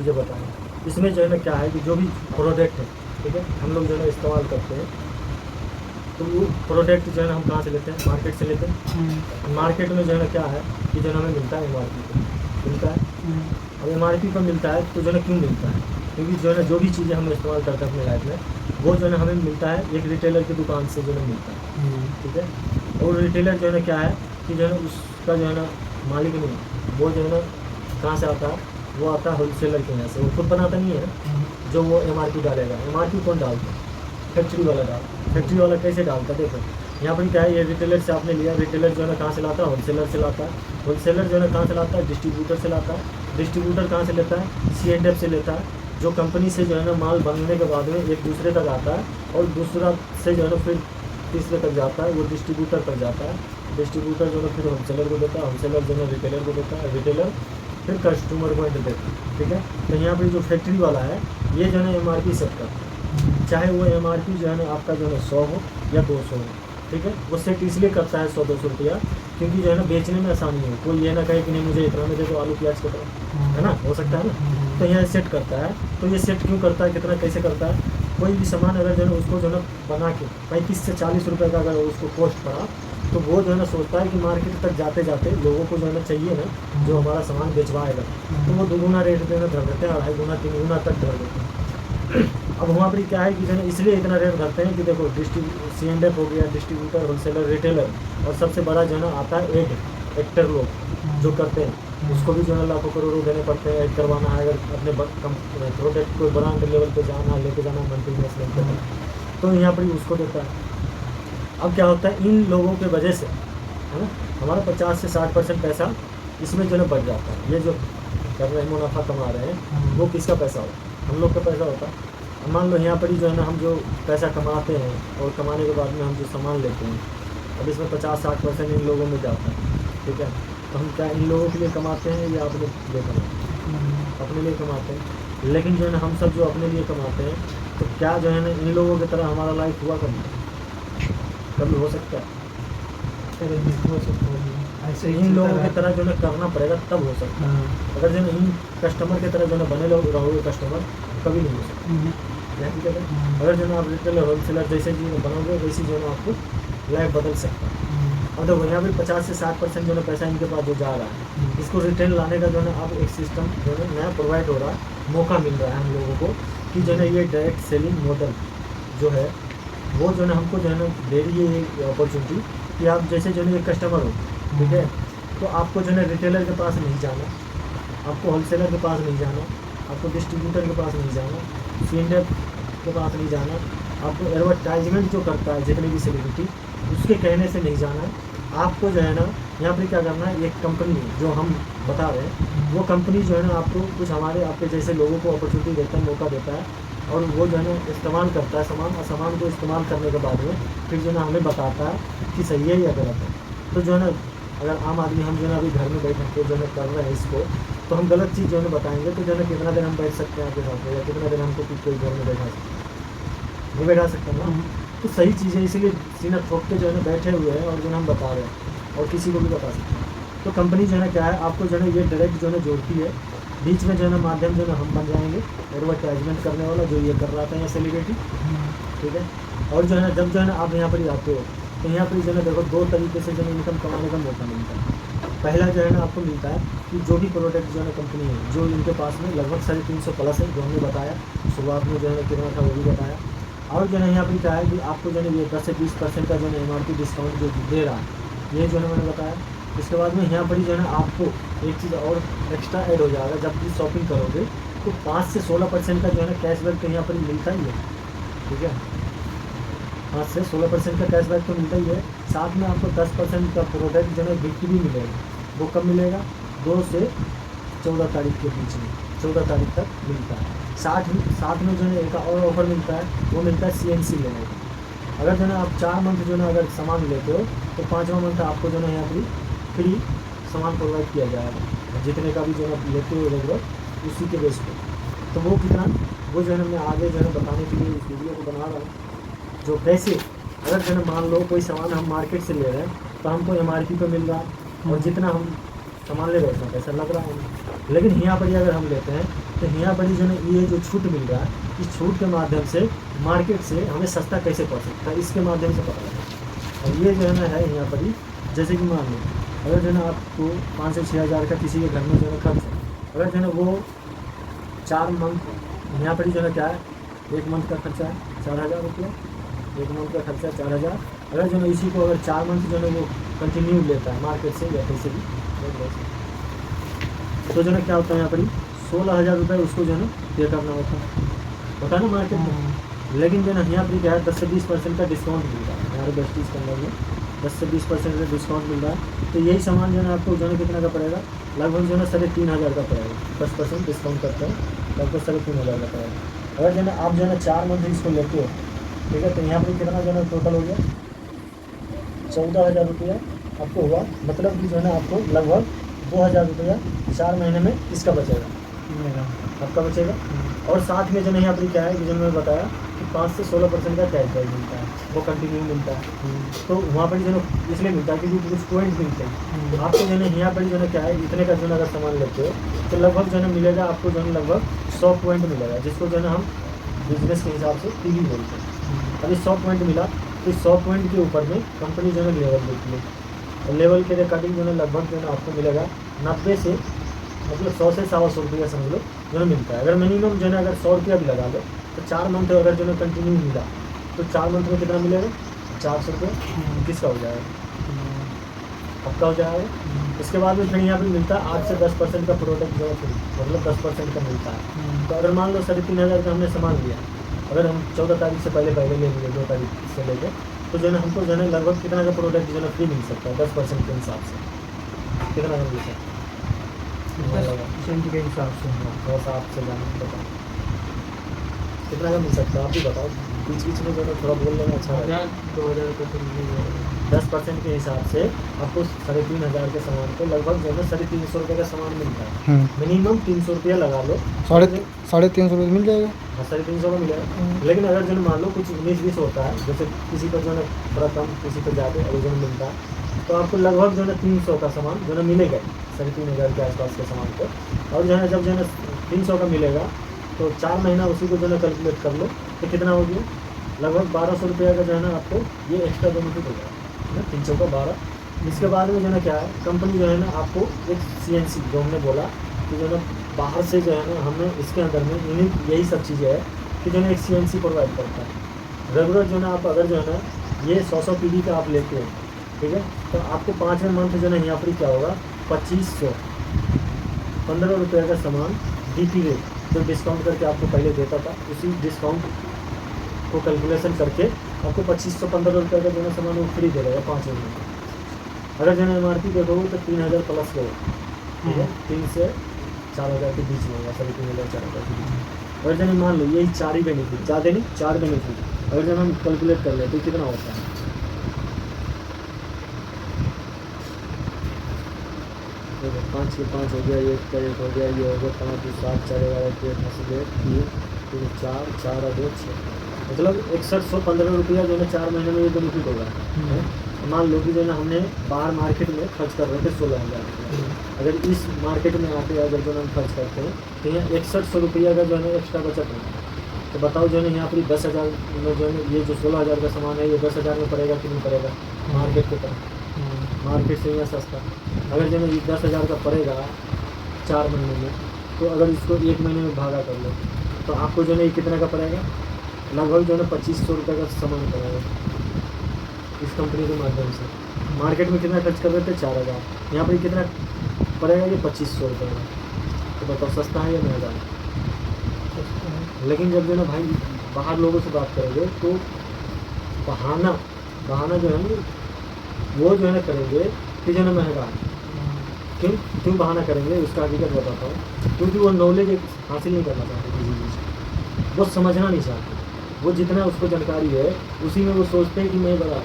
मुझे बताएं, इसमें जो है ना क्या है कि जो भी प्रोडक्ट है, ठीक है, हम लोग जो है ना इस्तेमाल करते हैं, तो वो प्रोडक्ट जो है ना हम कहाँ से लेते हैं, मार्केट से लेते हैं। मार्केट में जो है ना क्या है कि जो है ना हमें मिलता है MRP पे मिलता है। अब MRP पर मिलता है तो जो है ना क्यों मिलता है, क्योंकि जो है ना जो भी चीज़ें हम इस्तेमाल करते हैं अपने लाइफ में, वो जो है ना हमें मिलता है एक रिटेलर की दुकान से जो है ना मिलता है, ठीक है। और रिटेलर जो है ना क्या है कि जो है ना उसका जो है ना मालिक नहीं, वो जो है ना कहाँ से आता है, वो आता है होलसेलर के यहाँ से, वो खुद बनाता नहीं है। जो वो MRP डालेगा, MRP कौन डालता है, फैक्ट्री वाला डालता। फैक्ट्री वाला कैसे डालता है, देखो यहाँ पर क्या है, ये रिटेलर से आपने लिया, रिटेलर जो है ना कहाँ से लाता है, होलसेलर से लाता है। होलसेलर जो है ना कहाँ से लाता है, डिस्ट्रीब्यूटर से लाता है। डिस्ट्रीब्यूटर कहाँ से लेता है, C&F से लेता है, जो कंपनी से जो है ना माल बनने के बाद में एक दूसरे तक आता है, और दूसरा से जो है ना फिर तीसरे तक जाता है, वो डिस्ट्रीब्यूटर तक जाता है। डिस्ट्रीब्यूटर जो है फिर होलसेलर को देता है, होलसेलर जो है रिटेलर को देता है, रिटेलर फिर कस्टमर को देता है, ठीक है। तो यहाँ पर जो फैक्ट्री वाला है, ये जो है ना MRP सेट करता है, चाहे वो MRP जो है ना आपका जो है ना 100 हो या 200 हो, ठीक है। वो सेट इसलिए करता है 100-200 रुपया, क्योंकि जो है ना बेचने में आसानी हो, कोई ये ना कहे कि नहीं मुझे इतना में दे दो आलू प्याज कितना, है ना, हो सकता है ना। तो यहाँ सेट करता है, तो ये सेट क्यों करता है, कितना कैसे करता है, कोई भी सामान अगर जो है ना उसको जो है ना बना के 35 से 40 रुपये का अगर उसको कॉस्ट पड़ा, तो वो जो है ना सोचता है कि मार्केट तक जाते जाते लोगों को जो है ना चाहिए ना जो हमारा सामान बेचवाएगा, तो वो 2 गुना रेट देना धर देते हैं, 2.5 गुना 3 गुना तक धर देते हैं। अब वहाँ पर क्या है कि जो है इसलिए इतना रेट धरते हैं कि देखो C&F हो गया, डिस्ट्रीब्यूटर, होलसेलर, रिटेलर, और सबसे बड़ा जो है ना आता है एक्टर लोग जो करते हैं, उसको भी जो है लाखों करोड़ों देने पड़ते हैं ऐड करवाना है, अगर अपने प्रोडक्ट को ब्रांड लेवल पे जाना लेके जाना मल्टीनेशनल पे, तो यहाँ पर ही उसको देता है। अब क्या होता है, इन लोगों के वजह से है ना हमारा 50 से 60% पैसा इसमें जो है बढ़ जाता है। ये जो कर रहे हैं मुनाफा कमा रहे हैं, वो किसका पैसा होता है, हम लोग का पैसा होता है। अब मान लो यहाँ पर ही जो है ना हम जो पैसा कमाते हैं, और कमाने के बाद में हम जो सामान लेते हैं, अब इसमें 50-60% इन लोगों में जाता है, ठीक है। तो हम क्या इन लोगों के लिए कमाते हैं या अपने लिए कमाते हैं, अपने लिए कमाते हैं। लेकिन जो है ना हम सब जो अपने लिए कमाते हैं, तो क्या जो है ना इन लोगों की तरह हमारा लाइफ हुआ कभी हो सकता है, हो सकता है ऐसे इन लोगों की तरह जो है करना पड़ेगा तब हो सकता है। अगर जो है इन कस्टमर की तरह जो है बने रहोगे कस्टमर, कभी नहीं हो सकता। ठीक है, अगर जो है आप रिटेलर होलसेलर जैसे जी बनोगे, वैसी जो है आपको लाइफ बदल सकता है। अब देखो यहाँ पे 50 से 60% जो है पैसा इनके पास जो जा रहा है, इसको रिटेल लाने का जो है अब एक सिस्टम जो है नया प्रोवाइड हो रहा है, मौका मिल रहा है हम लोगों को कि जो है ये डायरेक्ट सेलिंग मॉडल जो है वो जो है हमको जो है ना दे रही है एक अपॉर्चुनिटी कि आप जैसे जो है एक कस्टमर हो, ठीक है, तो आपको जो है रिटेलर के पास नहीं जाना, आपको होलसेलर के पास नहीं जाना, आपको डिस्ट्रीब्यूटर के पास नहीं जाना, C&F के पास नहीं जाना, आपको एडवर्टाइजमेंट जो करता है जितने भी सेलिब्रिटी उसके कहने से नहीं जाना है। आपको जो है ना यहाँ पर क्या करना है, एक कंपनी जो हम बता रहे हैं, वो कंपनी जो है ना आपको कुछ हमारे आपके जैसे लोगों को अपॉर्चुनिटी देता है, मौका देता है, और वो जो है ना इस्तेमाल करता है सामान, और सामान को इस्तेमाल करने के बाद में फिर जो है ना हमें बताता है कि सही है या गलत है। तो जो है ना अगर आम आदमी हम जो है अभी घर में बैठ के जो है कर रहे हैं इसको, तो हम गलत चीज़ जो है बताएंगे, तो जो है कितना दिन हम बैठ सकते हैं आपके साथ में, या कितना दिन हमको कोई घर में बैठा सकते हैं, नहीं बैठा सकते ना। तो सही चीज़ है, इसीलिए सीना ठोक के जो है ना बैठे हुए हैं, और जो है हम बता रहे हैं और किसी को भी बता सकते हैं। तो कंपनी जो है ना क्या है, आपको जो है ना ये डायरेक्ट जो है ना जोड़ती है, बीच में जो है ना माध्यम जो है ना हम बन जाएंगे, एडवर्टाइजमेंट करने वाला जो ये कर रहा था या सेलिब्रिटी, ठीक है। और जो है ना जब जो है ना आप यहाँ पर आते हो, तो यहाँ पर जो है ना देखो 2 तरीके से जो है इनकम कमाने का मौका मिलता है। पहला जो है ना आपको मिलता है कि जो भी प्रोडक्ट जो है ना कंपनी है, जो इनके पास में लगभग 350 प्लस है, जो हमने बताया शुरुआत में जो है कितना था वो भी बताया। और जो है यहाँ पर क्या है कि आपको जो है ये 10 से 20% का जो है MRP डिस्काउंट जो दे रहा है, ये जो है मैंने बताया। इसके बाद में यहाँ पर ही जो है ना आपको एक चीज़ और एक्स्ट्रा ऐड हो जाएगा, जब भी शॉपिंग करोगे तो 5 से 16% का जो है ना कैशबैक तो यहाँ पर ही मिलता ही है, ठीक है। 5 से 16% का कैशबैक तो मिलता ही है। साथ में आपको 10% का प्रोडक्ट जो है गिफ्ट भी मिलेगा। वो कब मिलेगा, 2 से 14 तारीख के बीच में, 14 तारीख तक मिलता है। साथ में जो है एक और ऑफर मिलता है, वो मिलता है CNC लेने का। अगर जो है आप 4 मंथ जो है अगर सामान लेते हो, तो 5वां मंथ आपको जो है यहाँ पर फ्री सामान प्रोवाइड किया जाएगा, जितने का भी जो है लेते हो लगभग उसी के बेस पर। तो वो कितना, वो जो है मैं आगे जो है बताने के लिए इस वीडियो को बना रहा हूँ। जो पैसे अगर जो है मान लो कोई सामान हम मार्केट से ले रहे हैं, तो हमको MRP पे मिल रहा है, और जितना हम सामान ले रहे हैं पैसा लग रहा है, लेकिन यहाँ पर अगर हम लेते हैं तो यहाँ पर जो है ये जो छूट मिल रहा है, इस छूट के माध्यम से मार्केट से हमें सस्ता कैसे पड़ सकता है, इसके माध्यम से पता लगा। और ये जो है ना है यहाँ पर ही, जैसे कि मान लो अगर जो है ना आपको 5 से 6 हज़ार का किसी के घर में जो है खर्च है, अगर जो है ना वो 4 मंथ, यहाँ पर ही जो है क्या है, 1 मंथ का खर्चा है 4,000 रुपया, 1 मंथ का खर्चा 4,000। अगर जो है इसी को अगर 4 मंथ जो है वो कंटिन्यू लेता है मार्केट से या कहीं से भी, तो जो है क्या होता है यहाँ पर 16,000 रुपये उसको जो है ना पे करना होता है ना मार्केट में। लेकिन जो है ना यहाँ पर क्या है 10 से 20% का डिस्काउंट मिल रहा है हमारे वेस्टीज के अंदर में, 10 से 20% का डिस्काउंट मिल रहा है। तो यही सामान जो है आपको जो है कितना का पड़ेगा, लगभग जो है 3,500 का पड़ेगा, 10% डिस्काउंट करते हैं, लगभग 3,500 का पड़ेगा। अगर जो है आप जो है 4 मंथ इसको लेते हो, ठीक है, तो यहाँ पर कितना जो है टोटल हो गया 14,000 रुपया आपको हुआ, मतलब कि जो है ना आपको लगभग 2,000 रुपया 4 महीने में इसका बचेगा, आपका बचेगा। और साथ में जो है यहाँ पर क्या है कि जो मैंने बताया कि 5 से 16% का कैशबैक मिलता है, वो कंटिन्यू मिलता है। तो वहाँ पर जो है इसलिए मिलता है क्योंकि कुछ पॉइंट मिलते हैं। तो आपको जो है यहाँ पर जो है क्या है, इतने का जो है अगर सामान लेते हो तो लगभग जो है मिलेगा आपको जो है लगभग 100 पॉइंट मिलेगा, जिसको जो है हम बिजनेस के हिसाब से PV बोलते हैं। अभी 100 पॉइंट मिला तो 100 पॉइंट के ऊपर में कंपनी जो है लेवल देती है, और लेवल के अकॉर्डिंग जो है लगभग जो है आपको मिलेगा 90 से मतलब 100 से 125 रुपया समझ लो जो है मिलता है। अगर मिनिमम जो है अगर 100 रुपया भी लगा लो तो 4 मंथ अगर जो है कंटिन्यू मिला तो 4 मंथ में कितना मिलेगा, 400 रुपये किसका हो जाएगा, आपका हो जाएगा। इसके बाद में फिर यहाँ पर मिलता है 8 से 10% का प्रोडक्ट जो है फ्री, मतलब 10% का मिलता है। तो अगर मान लो 3,500 का हमने सामान लिया, अगर हम 14 तारीख से पहले ले लिए, 2 तारीख से लेके, तो जो है हमको जो है लगभग कितना का प्रोडक्ट जो है फ्री मिल सकता है 10% के हिसाब से, कितना का मिल सकता है 10% के हिसाब से। थोड़ा सा आपसे जाना बताओ कितना का मिल सकता है, आप भी बताओ, बीच बीच में जो है थोड़ा बोल लेना अच्छा है। 2,000 का तो मिल जाएगा। 10% के हिसाब से आपको 3,500 के सामान को लगभग जो है 350 रुपये का सामान मिलता है। मिनिमम 300 रुपया लगा लो, 350 रुपये मिल जाएगा। हाँ 350 का मिलेगा। लेकिन अगर जो मान लो कुछ 19-20 होता है, जैसे किसी पर जो है थोड़ा कम, किसी पर ज़्यादा अगर जो मिलता है, तो आपको लगभग जो है 300 का सामान जो है मिलेगा 3,500 के आसपास के सामान को। और जो है जब जो है 300 का मिलेगा तो 4 महीना उसी को जो है कैलकुलेट कर लो तो कितना हो गया, लगभग 1,200 रुपया का जो है ना आपको ये एक्स्ट्रा बेनिफिट हो जाएगा, 300 का 12। इसके बाद में जो है क्या है, कंपनी जो है ना आपको एक CNC जो हमने बोला कि जो है बाहर से जो है ना हमें इसके अंदर में यही सब चीज़ें है कि जो है एक CNC प्रोवाइड करता है। रेगुलर जो है ना आप अगर जो है ना ये 100 PV का आप लेते हो, ठीक है, तो आपको 5वें मंथ जो है यहाँ पर क्या होगा 2500 15 रुपये का सामान DP रेट जो डिस्काउंट करके आपको पहले देता था, उसी डिस्काउंट को कैलकुलेशन करके आपको 2515 रुपये का जो है सामान वो फ्री दे देगा 5वें मंथ। अगर जो है MRP देखोगे तो 3,000 प्लस का, ठीक है, 3 से 4,000 के बीच में होगा, 3,500 4,000 के बीच में। अगर जो मान लो यही 4 ही बेनिफिट, ज़्यादा नहीं 4 बेनिफिट, अगर जब हम कैलकुलेट कर ले तो कितना होता है, देखो 5 के 5 हो गया, 1 का 1 हो गया, ये हो गया 5 2 7 4 11 1 10 3 4 4 और 2 6, मतलब 6115 रुपया जो है 4 महीने में ये बेनिफिट होगा। मान लो कि जो है हमने बाहर मार्केट में खर्च कर रहे थे 16,000 रुपया, अगर इस मार्केट में आके अगर जो हम खर्च करते हैं तो यहाँ 6100 रुपया का जो है एक्स्ट्रा बचत होगा। तो बताओ जो है यहाँ पर 10,000 में जो है ये जो 16,000 का सामान है ये 10,000 में पड़ेगा कि नहीं पड़ेगा, मार्केट के तरफ, मार्केट से यहाँ सस्ता। अगर जो है 10,000 का पड़ेगा 4 महीने में, तो अगर इसको 1 महीने में भागा कर लो तो आपको जो है ये कितना का पड़ेगा, लगभग जो है 2,500 रुपये का सामान पड़ेगा इस कंपनी के माध्यम से। मार्केट में कितना खर्च कर रहे थे 4,000, यहाँ पर कितना पड़ेगा ये 2,500 रुपये का। तो बताओ सस्ता है या महंगा है? लेकिन जब जो है भाई बाहर लोगों से बात करेंगे तो बहाना जो है वो जो है ना करेंगे कि जो है महंगा है। क्यों बहाना करेंगे उसका हकीकत बताता हूँ, क्योंकि वो नॉलेज हासिल नहीं करना चाहते किसी चीज़ को, वो समझना नहीं चाहते, वो जितना उसको जानकारी है उसी में वो सोचते हैं कि मैं बड़ा